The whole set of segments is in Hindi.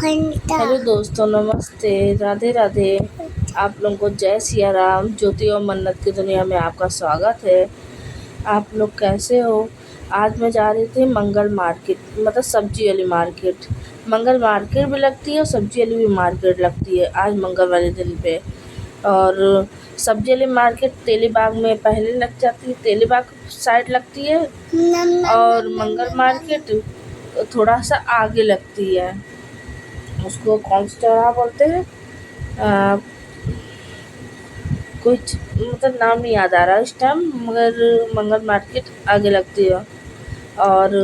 हेलो दोस्तों, नमस्ते, राधे राधे। आप लोगों को जय सिया राम। ज्योति और मन्नत की दुनिया में आपका स्वागत है। आप लोग कैसे हो? आज मैं जा रही थी मंगल मार्केट, मतलब सब्जी वाली मार्केट। मंगल मार्केट भी लगती है और सब्जी वाली भी मार्केट लगती है आज मंगल वाले दिन पे। और सब्जी वाली मार्केट तेलीबाग में पहले लग जाती है, तेलीबाग साइड लगती है। और मंगल मार्केट थोड़ा सा आगे लगती है। उसको कौन सा चौराहा बोलते हैं? अ, कुछ मतलब नाम नहीं याद आ रहा इस टाइम, मगर मंगल मार्केट आगे लगती है। और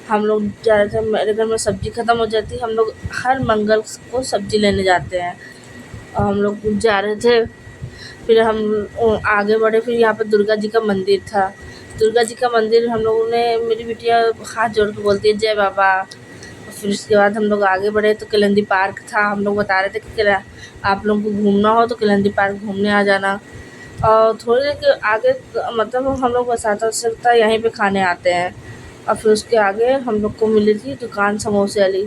हम लोग जा रहे थे, मेरे घर में सब्ज़ी ख़त्म हो जाती है, हम लोग हर मंगल को सब्ज़ी लेने जाते हैं। और हम लोग जा रहे थे, फिर हम आगे बढ़े, फिर यहाँ पर दुर्गा जी का मंदिर था। दुर्गा जी का मंदिर हम लोगों ने, मेरी बिटिया हाथ जोड़ के बोलती है जय बाबा। फिर उसके बाद हम लोग आगे बढ़े तो किलंदी पार्क था। हम लोग बता रहे थे कि आप लोगों को घूमना हो तो किलंदी पार्क घूमने आ जाना। और थोड़ी देर के आगे मतलब हम लोग बसाता सकता यहीं पे खाने आते हैं। और फिर उसके आगे हम लोग को मिली थी दुकान समोसे वाली।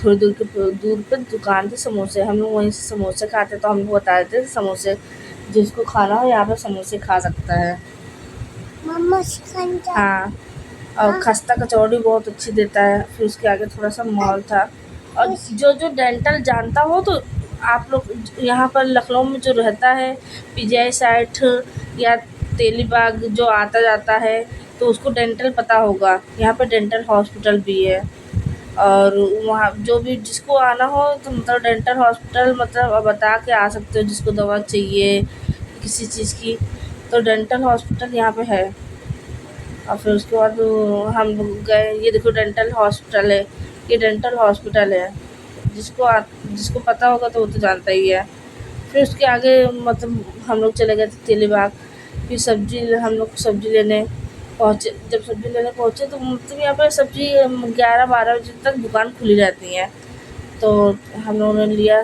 थोड़ी दूर पे दुकान थी समोसे, हम लोग वहीं से समोसे खाते, तो हम लोग बता रहे थे समोसे जिसको खाना हो यहाँ पे समोसे खा सकता है। हाँ, और खस्ता कचौड़ी बहुत अच्छी देता है। फिर उसके आगे थोड़ा सा मॉल था। और जो जो डेंटल जानता हो तो आप लोग यहाँ पर लखनऊ में जो रहता है, पीजीआई साइड या तेलीबाग जो आता जाता है, तो उसको डेंटल पता होगा। यहाँ पर डेंटल हॉस्पिटल भी है। और वहाँ जो भी जिसको आना हो तो मतलब डेंटल हॉस्पिटल मतलब बता के आ सकते हो, जिसको दवा चाहिए किसी चीज़ की, तो डेंटल हॉस्पिटल यहाँ पे है। और फिर उसके बाद हम लोग गए, ये देखो डेंटल हॉस्पिटल है, ये डेंटल हॉस्पिटल है। जिसको पता होगा तो वो तो जानता ही है। फिर उसके आगे मतलब हम लोग चले गए थे तेलीबाग। फिर हम लोग सब्ज़ी लेने पहुँचे। जब सब्ज़ी लेने पहुँचे तो मतलब यहाँ पर सब्ज़ी 11-12 बजे तक दुकान खुली रहती है। तो हम लोगों ने लिया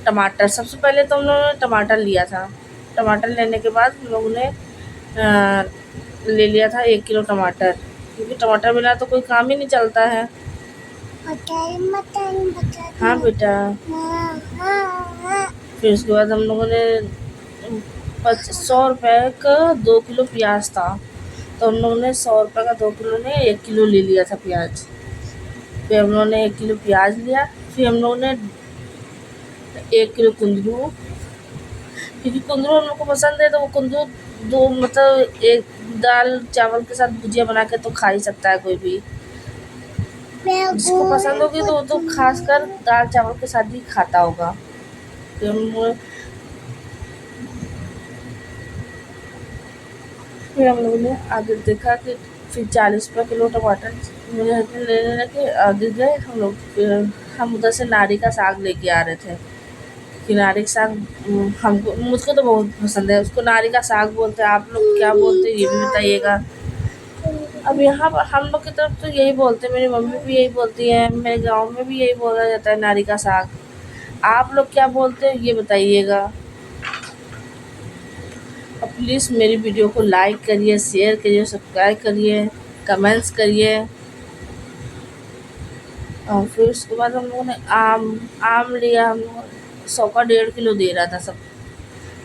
टमाटर। सबसे पहले तो हम लोगों ने टमाटर लिया था। टमाटर लेने के बाद हम लोगों ने ले लिया था 1 किलो टमाटर, क्योंकि टमाटर बिना तो कोई काम ही नहीं चलता है। हाँ बेटा। फिर उसके बाद हम लोगों ने 100 रुपये का 2 किलो प्याज था, तो हम लोगों ने 100 रुपये का 2 किलो ने 1 किलो ले लिया था प्याज। फिर हम लोगों ने 1 किलो प्याज लिया। फिर हम लोगों ने 1 किलो कुंदरू, क्योंकि कुंदरू हम लोग को पसंद है, तो वो कुंदरू दो मतलब एक दाल चावल के साथ भुजिया बना के तो खा ही सकता है कोई भी। जिसको पसंद होगी तो वो तो खासकर दाल चावल के साथ ही खाता होगा। फिर हम लोगों ने आगे देखा कि फिर 40 रुपये किलो टमाटर मेरे हस्बैंड लेने लगे। आगे गए हम लोग, फिर हम उधर से नारी का साग लेके आ रहे थे। कि नारी का साग मुझको तो बहुत पसंद है। उसको नारी का साग बोलते हैं, आप लोग क्या बोलते हैं ये भी बताइएगा। अब यहाँ पर हम लोग की तरफ तो यही बोलते हैं, मेरी मम्मी भी यही बोलती है, मेरे गांव में भी यही बोला जाता है नारी का साग। आप लोग क्या बोलते हैं ये बताइएगा। और प्लीज़ मेरी वीडियो को लाइक करिए, शेयर करिए, सब्सक्राइब करिए, कमेंट्स करिए। और फिर उसके बाद हम लोगों ने आम लिया। हम लोग 100 का 1.5 किलो दे रहा था सब।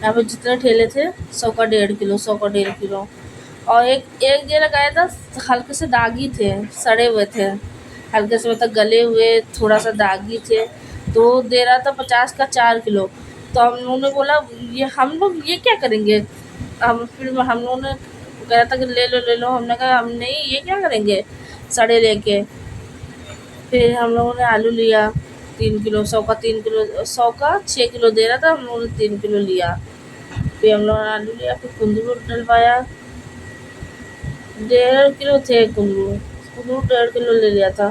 यहाँ पे जितने ठेले थे 100 का 1.5 किलो, 100 का 1.5 किलो। और एक एक ये लगाया था, हल्के से दागी थे, सड़े हुए थे, हल्के से मतलब गले हुए, थोड़ा सा दागी थे, तो दे रहा था 50 का 4 किलो। तो हम लोगों ने बोला ये हम लोग ये क्या करेंगे। फिर हम लोगों ने कहा था कि ले लो ले लो, हमने कहा हम नहीं, ये क्या करेंगे सड़े लेके। फिर हम लोगों ने आलू लिया 3 किलो, 100 का 3 किलो, 100 का 6 किलो दे रहा था, हम लोगों ने 3 किलो लिया। फिर हम लोगों ने आलू लिया, फिर कुंदरू डलवाया। 1.5 किलो थे कुंदरू, 1.5 किलो ले लिया था।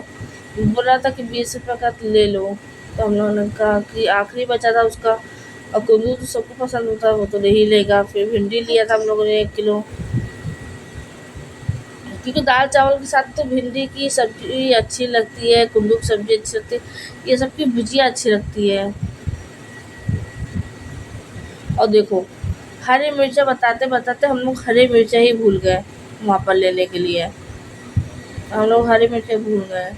बोला था कि 20 रुपये का ले लो, तो हम लोगों ने कहा कि आखिरी बचा था उसका। और कुंदरू तो सबको पसंद होता है, वो तो ले ही लेगा। फिर भिंडी लिया था हम लोगों ने 1 किलो, क्योंकि दाल चावल के साथ तो भिंडी की सब्ज़ी अच्छी लगती है, कुंदरू की सब्ज़ी अच्छी लगती है, ये सब की भुजिया अच्छी लगती है। और देखो हरी मिर्चा बताते बताते हम लोग हरी मिर्चा ही भूल गए वहाँ पर लेने के लिए। हम लोग हरी मिर्चा भूल गए।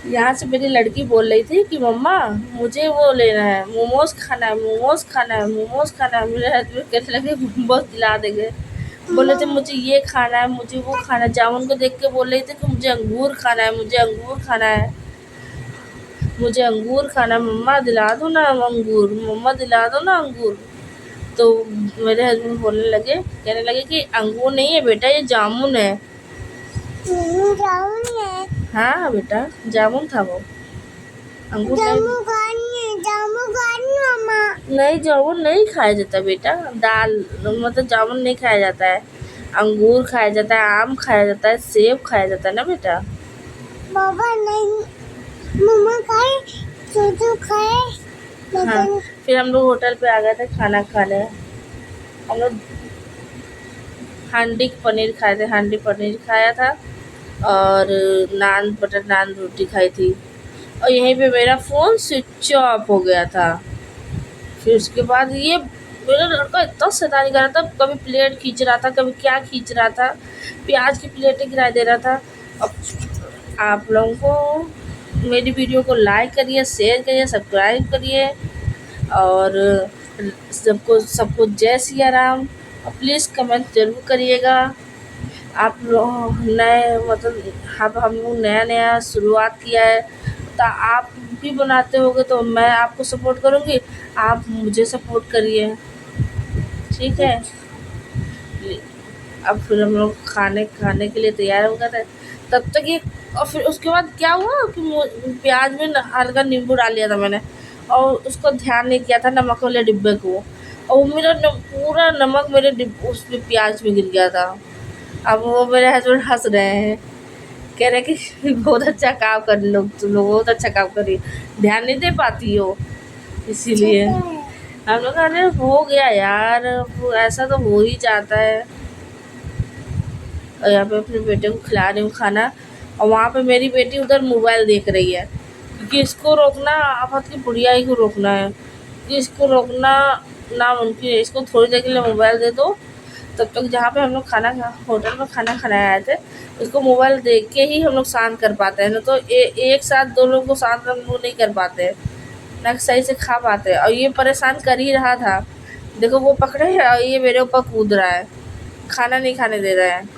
यहाँ से मेरी लड़की बोल रही थी कि मम्मा मुझे वो लेना है, मोमोज खाना है, मोमोज खाना है, मोमोज खाना है। मेरे हस्बैंड कहने लगे मोमोज दिला देंगे। बोले थे मुझे ये खाना है, मुझे वो खाना है। जामुन को देख के बोल रही थी कि मुझे अंगूर खाना है, मुझे अंगूर खाना है, मुझे अंगूर खाना है, मम्मा दिला दो ना अंगूर, मम्मा दिला दो ना अंगूर। तो मेरे हस्बैंड बोलने लगे, कहने लगे कि अंगूर नहीं है बेटा, ये जामुन है। जामुन है। हाँ बेटा, जामुन था वो, अंगूर नहीं। जामुन खानी मम्मा। नहीं, जामुन नहीं खाया जाता बेटा, दाल मतलब जामुन नहीं खाया जाता है। अंगूर खाया जाता है, आम खाया जाता है, सेब खाया जाता है ना बेटा। बाबा नहीं, मम्मा खाए, चूचू खाए, हाँ, लेकिन फिर हम लोग होटल पे आ गए थे खाना खाने। हम लोग हांडी पनीर खाए थे, हांडी पनीर खाया था और नान, बटर नान, रोटी खाई थी। और यहीं पे मेरा फ़ोन स्विच ऑफ हो गया था। फिर उसके बाद ये मेरा लड़का इतना शैतानी कर रहा था, कभी प्लेट खींच रहा था, कभी क्या खींच रहा था, प्याज की प्लेटें गिरा दे रहा था। अब आप लोगों को मेरी वीडियो को लाइक करिए, शेयर करिए, सब्सक्राइब करिए और सबको सबको जय सिया राम। और प्लीज़ कमेंट ज़रूर करिएगा। आप लोग नए मतलब हम लोग नया नया शुरुआत किया है, तो आप भी बनाते होगे तो मैं आपको सपोर्ट करूँगी, आप मुझे सपोर्ट करिए, ठीक है। अब फिर हम लोग खाने खाने के लिए तैयार हो गए थे। तब तक ये, और फिर उसके बाद क्या हुआ कि प्याज में हल्का नींबू डाल लिया था मैंने, और उसको ध्यान नहीं किया था नमक वाले डिब्बे को, और वो मेरा पूरा नमक मेरे उसमें प्याज में गिर गया था। अब वो मेरे हस्बैंड हंस रहे हैं, कह रहे कि बहुत अच्छा काम कर लोग, तुम लोग बहुत अच्छा काम कर रही हो, ध्यान नहीं दे पाती हो इसीलिए। हम लोग अरे हो गया यार, वो ऐसा तो हो ही जाता है। और यहाँ पे अपने बेटे को खिला रही हूँ खाना, और वहाँ पे मेरी बेटी उधर मोबाइल देख रही है, क्योंकि इसको रोकना आफत की बुढ़िया ही को रोकना है, कि इसको रोकना नामुमकिन है। इसको थोड़ी देर के लिए मोबाइल दे दो, तब तक जहाँ पे हम लोग होटल में खाना खाने आए थे, उसको मोबाइल देख के ही हम लोग शांत कर पाते हैं, ना तो एक साथ दो लोगों को शांत हम लोग नहीं कर पाते, ना सही से खा पाते। और ये परेशान कर ही रहा था, देखो वो पकड़े है और ये मेरे ऊपर कूद रहा है, खाना नहीं खाने दे रहा है।